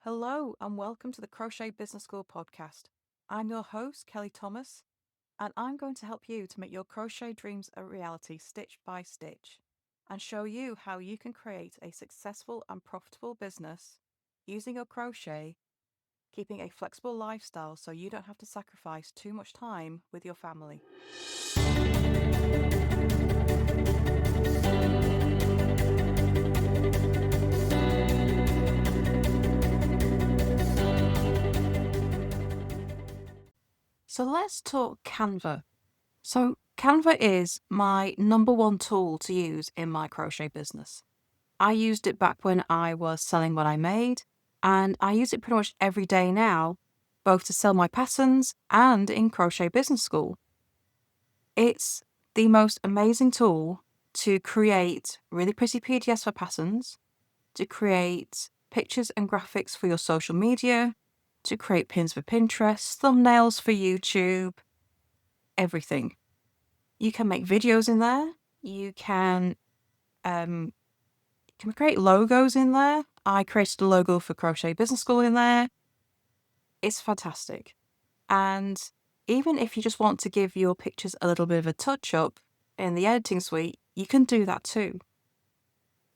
Hello and welcome to the Crochet Business School podcast. I'm your host, Kelly Thomas, and I'm going to help you to make your crochet dreams a reality stitch by stitch and show you how you can create a successful and profitable business using your crochet, keeping a flexible lifestyle so you don't have to sacrifice too much time with your family. So let's talk Canva. So Canva is my number one tool to use in my crochet business. I used it back when I was selling what I made, and I use it pretty much every day now, both to sell my patterns and in Crochet Business School. It's the most amazing tool to create really pretty PDFs for patterns, to create pictures and graphics for your social media, to create pins for Pinterest, thumbnails for YouTube, everything. You can make videos in there. You can create logos in there. I created a logo for Crochet Business School in there. It's fantastic. And even if you just want to give your pictures a little bit of a touch up in the editing suite, you can do that too.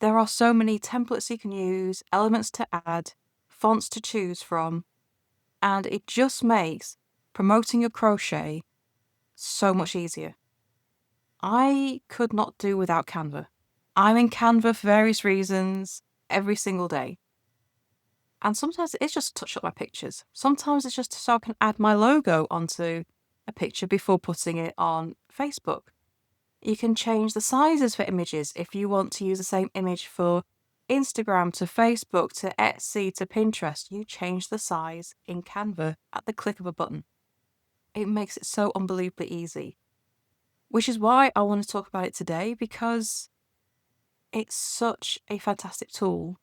There are so many templates you can use, elements to add, fonts to choose from, and it just makes promoting your crochet so much easier. I could not do without Canva. I'm in Canva for various reasons every single day. And sometimes it's just to touch up my pictures. Sometimes it's just so I can add my logo onto a picture before putting it on Facebook. You can change the sizes for images if you want to use the same image for Instagram to Facebook to Etsy to Pinterest. You change the size in Canva at the click of a button. It makes it so unbelievably easy. Which is why I want to talk about it today, because it's such a fantastic tool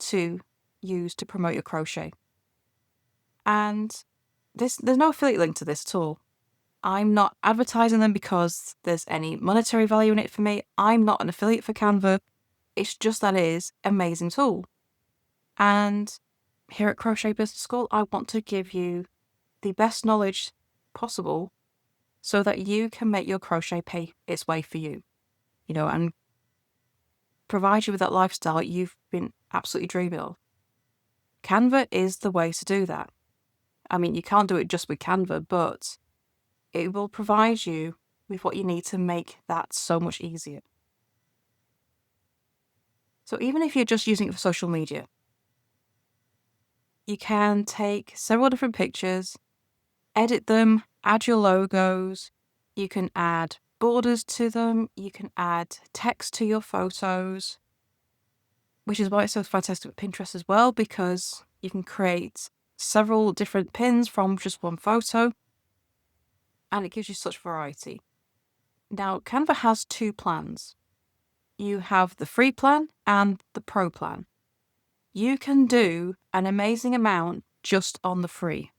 to use to promote your crochet. And there's no affiliate link to this at all. I'm not advertising them because there's any monetary value in it for me. I'm not an affiliate for Canva. It's just that it is an amazing tool. And here at Crochet Business School, I want to give you the best knowledge possible so that you can make your crochet pay its way for you, and provide you with that lifestyle you've been absolutely dreaming of. Canva is the way to do that. I mean, you can't do it just with Canva, but it will provide you with what you need to make that so much easier. So even if you're just using it for social media, you can take several different pictures, edit them, add your logos, you can add borders to them, you can add text to your photos, which is why it's so fantastic with Pinterest as well, because you can create several different pins from just one photo, and it gives you such variety. Now, Canva has two plans. You have the free plan and the pro plan. You can do an amazing amount just on the free.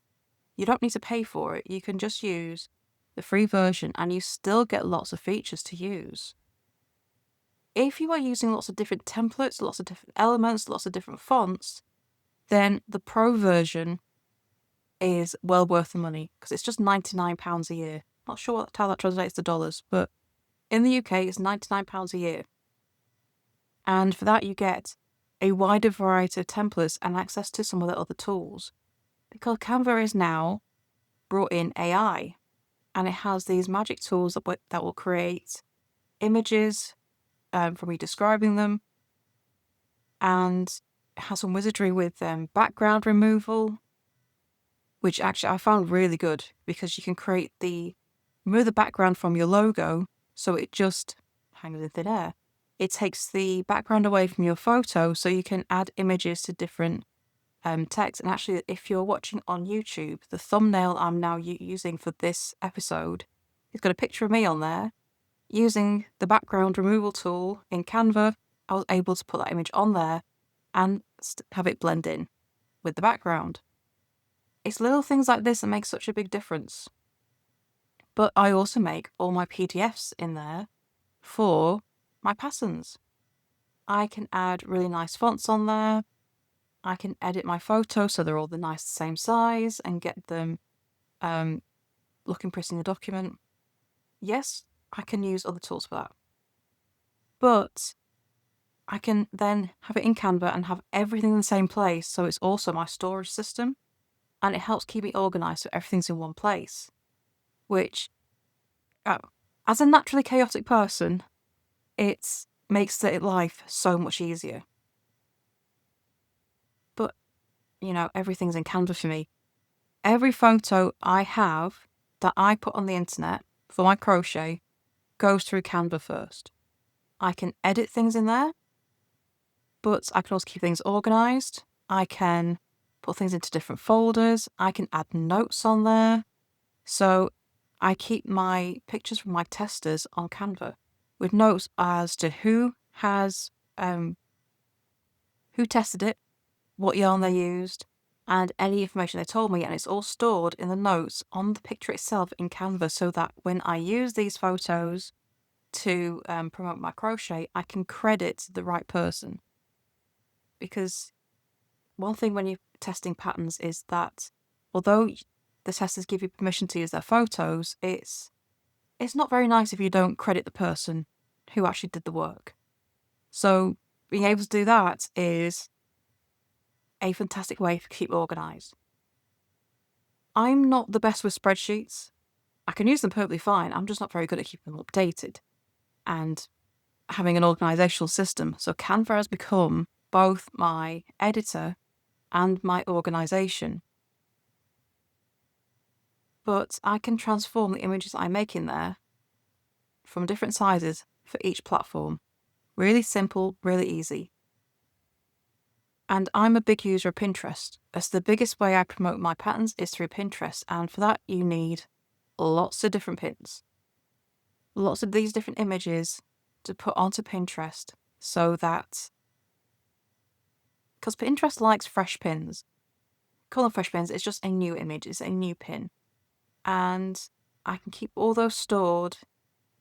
You don't need to pay for it. You can just use the free version and you still get lots of features to use. If you are using lots of different templates, lots of different elements, lots of different fonts, then the pro version is well worth the money because it's just £99 a year. Not sure how that translates to dollars, but in the UK it's £99 a year. And for that you get a wider variety of templates and access to some of the other tools. Because Canva is now brought in AI, and it has these magic tools that will create images from me describing them, and it has some wizardry with background removal, which actually I found really good because you can remove the background from your logo so it just hangs in thin air. It takes the background away from your photo so you can add images to different text. And actually, if you're watching on YouTube, the thumbnail I'm now using for this episode, it's got a picture of me on there. Using the background removal tool in Canva, I was able to put that image on there and have it blend in with the background. It's little things like this that make such a big difference. But I also make all my PDFs in there for my patterns. I can add really nice fonts on there. I can edit my photos so they're all the nice same size and get them looking pretty in the document. Yes, I can use other tools for that. But I can then have it in Canva and have everything in the same place, so it's also my storage system, and it helps keep me organised so everything's in one place, which, as a naturally chaotic person, it makes life so much easier. But, everything's in Canva for me. Every photo I have that I put on the internet for my crochet goes through Canva first. I can edit things in there, but I can also keep things organised. I can put things into different folders. I can add notes on there. So I keep my pictures from my testers on Canva with notes as to who tested it, what yarn they used, and any information they told me, and it's all stored in the notes on the picture itself in Canva, so that when I use these photos to promote my crochet, I can credit the right person. Because one thing when you're testing patterns is that although the testers give you permission to use their photos, it's not very nice if you don't credit the person who actually did the work. So being able to do that is a fantastic way to keep organised. I'm not the best with spreadsheets. I can use them perfectly fine. I'm just not very good at keeping them updated and having an organisational system. So Canva has become both my editor and my organisation. But I can transform the images I make in there from different sizes for each platform. Really simple, really easy. And I'm a big user of Pinterest, as the biggest way I promote my patterns is through Pinterest, and for that you need lots of different pins. Lots of these different images to put onto Pinterest, so that, because Pinterest likes fresh pins. Call them fresh pins, it's just a new image, it's a new pin. And I can keep all those stored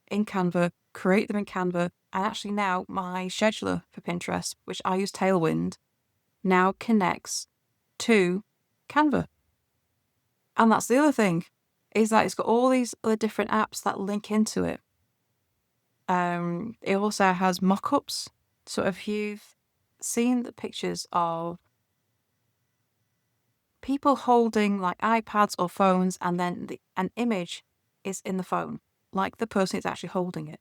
in Canva, create them in Canva, and actually now my scheduler for Pinterest, which I use Tailwind, now connects to Canva. And that's the other thing, is that it's got all these other different apps that link into it. It also has mock-ups. So if you've seen the pictures of people holding like iPads or phones, and then an image is in the phone, like the person is actually holding it.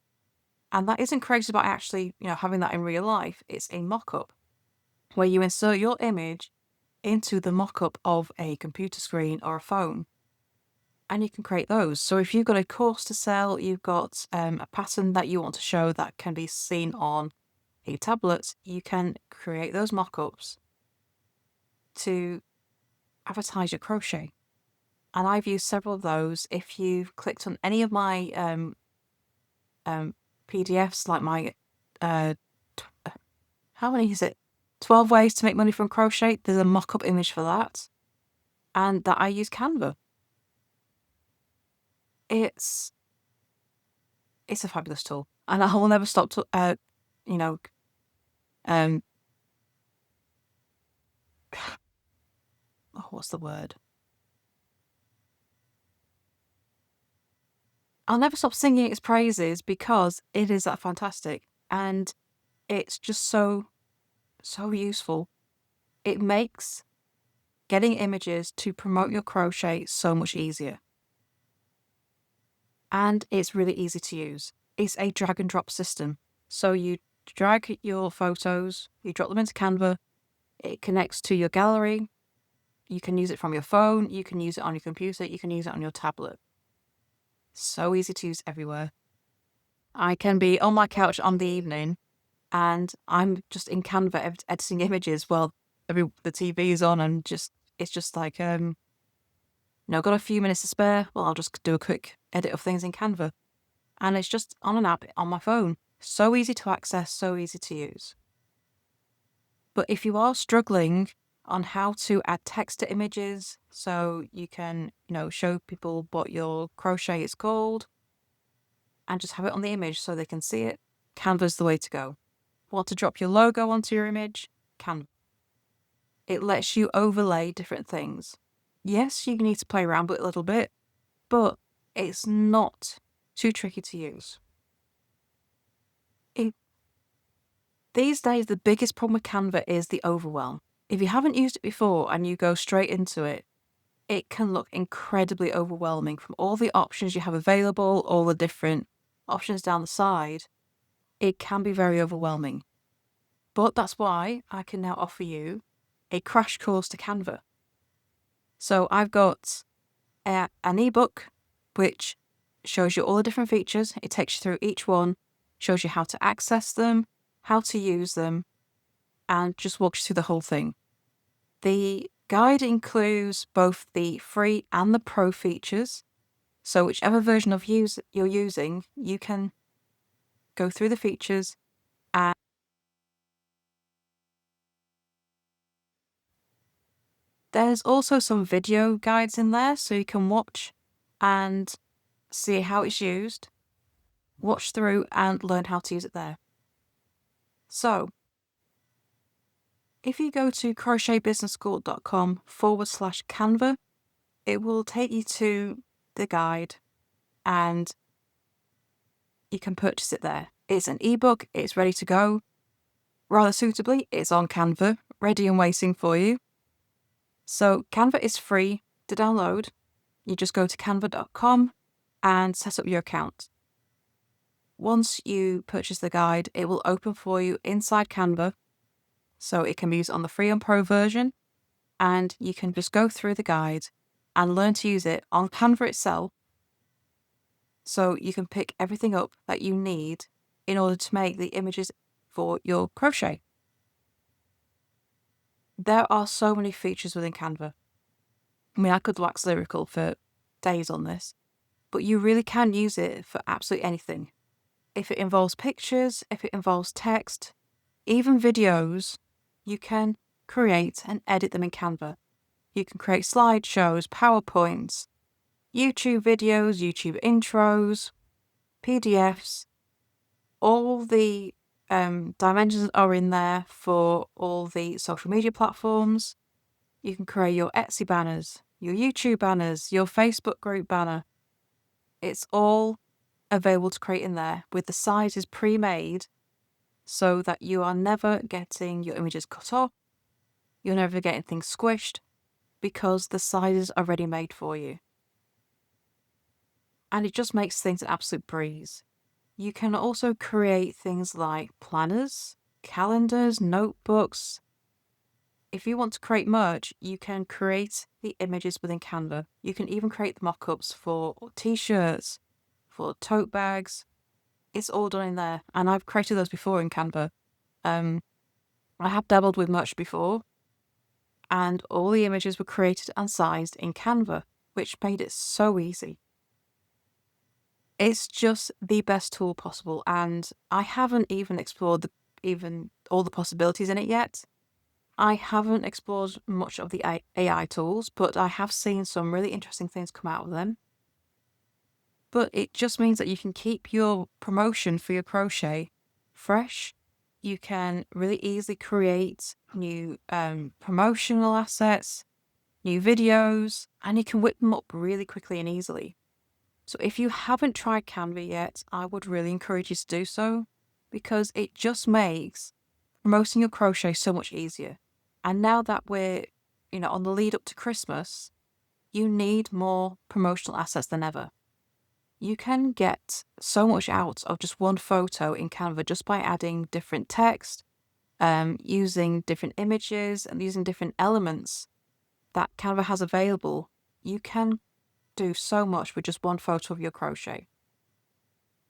And that isn't created by actually, having that in real life. It's a mock-up where you insert your image into the mock-up of a computer screen or a phone. And you can create those. So if you've got a course to sell, you've got a pattern that you want to show that can be seen on a tablet, you can create those mock-ups to advertise your crochet. And I've used several of those. If you've clicked on any of my PDFs, like my, how many is it? 12 ways to make money from crochet. There's a mock-up image for that. And that I use Canva. It's a fabulous tool. And I will never stop what's the word? I'll never stop singing its praises because it is that fantastic. And it's just so useful. It makes getting images to promote your crochet so much easier. And it's really easy to use. It's a drag and drop system. So you drag your photos, you drop them into Canva, it connects to your gallery. You can use it from your phone, you can use it on your computer, you can use it on your tablet. So easy to use everywhere. I can be on my couch on the evening and I'm just in Canva editing images while the TV is on, and it's just like, got a few minutes to spare, well, I'll just do a quick edit of things in Canva. And it's just on an app on my phone. So easy to access, so easy to use. But if you are struggling on how to add text to images, so you can, show people what your crochet is called, and just have it on the image so they can see it, Canva's the way to go. Want to drop your logo onto your image? Canva. It lets you overlay different things. Yes, you need to play around with it a little bit, but it's not too tricky to use. These days, the biggest problem with Canva is the overwhelm. If you haven't used it before and you go straight into it, it can look incredibly overwhelming from all the options you have available, all the different options down the side. It can be very overwhelming. But that's why I can now offer you a crash course to Canva. So I've got an ebook which shows you all the different features. It takes you through each one, shows you how to access them, how to use them, and just walks you through the whole thing. The guide includes both the free and the pro features. So whichever version of you're using, you can go through the features. And there's also some video guides in there, so you can watch and see how it's used, watch through and learn how to use it there. So if you go to crochetbusinessschool.com/Canva, it will take you to the guide and you can purchase it there. It's an ebook, it's ready to go. Rather suitably, it's on Canva, ready and waiting for you. So Canva is free to download. You just go to canva.com and set up your account. Once you purchase the guide, it will open for you inside Canva. So it can be used on the free and pro version, and you can just go through the guide and learn to use it on Canva itself. So you can pick everything up that you need in order to make the images for your crochet. There are so many features within Canva. I mean, I could wax lyrical for days on this, but you really can use it for absolutely anything. If it involves pictures, if it involves text, even videos, you can create and edit them in Canva. You can create slideshows, PowerPoints, YouTube videos, YouTube intros, PDFs. All the dimensions are in there for all the social media platforms. You can create your Etsy banners, your YouTube banners, your Facebook group banner. It's all available to create in there with the sizes pre-made so that you are never getting your images cut off. You're never getting things squished because the sizes are ready made for you. And it just makes things an absolute breeze. You can also create things like planners, calendars, notebooks. If you want to create merch, you can create the images within Canva. You can even create the mock-ups for t-shirts, for tote bags. It's all done in there. And I've created those before in Canva. I have dabbled with merch before. And all the images were created and sized in Canva, which made it so easy. It's just the best tool possible, and I haven't even explored all the possibilities in it yet. I haven't explored much of the AI tools, but I have seen some really interesting things come out of them. But it just means that you can keep your promotion for your crochet fresh. You can really easily create new promotional assets, new videos, and you can whip them up really quickly and easily. So if you haven't tried Canva yet, I would really encourage you to do so because it just makes promoting your crochet so much easier. And now that we're, on the lead up to Christmas, you need more promotional assets than ever. You can get so much out of just one photo in Canva just by adding different text, using different images and using different elements that Canva has available. You can do so much with just one photo of your crochet.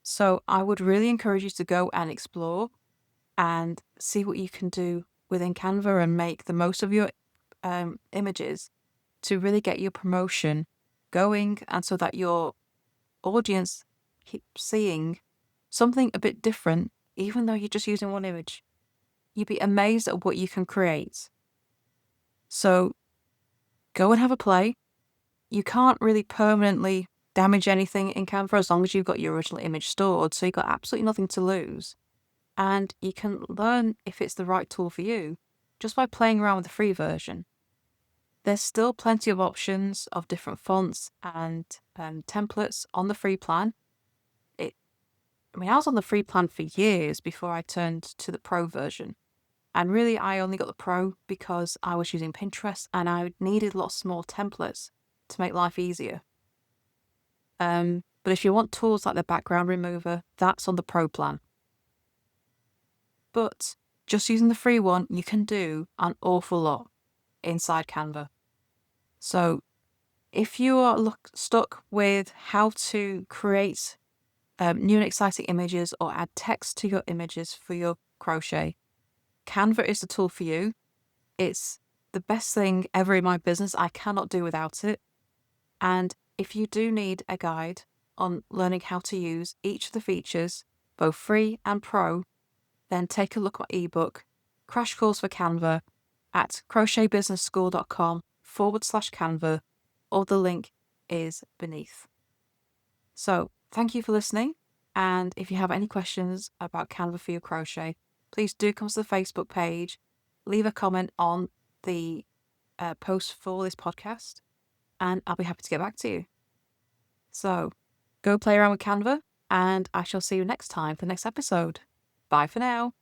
So I would really encourage you to go and explore and see what you can do within Canva and make the most of your images to really get your promotion going and so that your audience keeps seeing something a bit different even though you're just using one image. You'd be amazed at what you can create. So go and have a play. You can't really permanently damage anything in Canva as long as you've got your original image stored, so you've got absolutely nothing to lose. And you can learn if it's the right tool for you just by playing around with the free version. There's still plenty of options of different fonts and templates on the free plan. I was on the free plan for years before I turned to the pro version. And really, I only got the pro because I was using Pinterest and I needed lots more templates to make life easier. But if you want tools like the background remover, that's on the pro plan. But just using the free one, you can do an awful lot inside Canva. So if you are stuck with how to create new and exciting images or add text to your images for your crochet, Canva is the tool for you. It's the best thing ever in my business. I cannot do without it. And if you do need a guide on learning how to use each of the features, both free and pro, then take a look at my ebook, Crash Course for Canva, at crochetbusinessschool.com/Canva, or the link is beneath. So thank you for listening. And if you have any questions about Canva for your crochet, please do come to the Facebook page, leave a comment on the post for this podcast, and I'll be happy to get back to you. So go play around with Canva, and I shall see you next time for the next episode. Bye for now.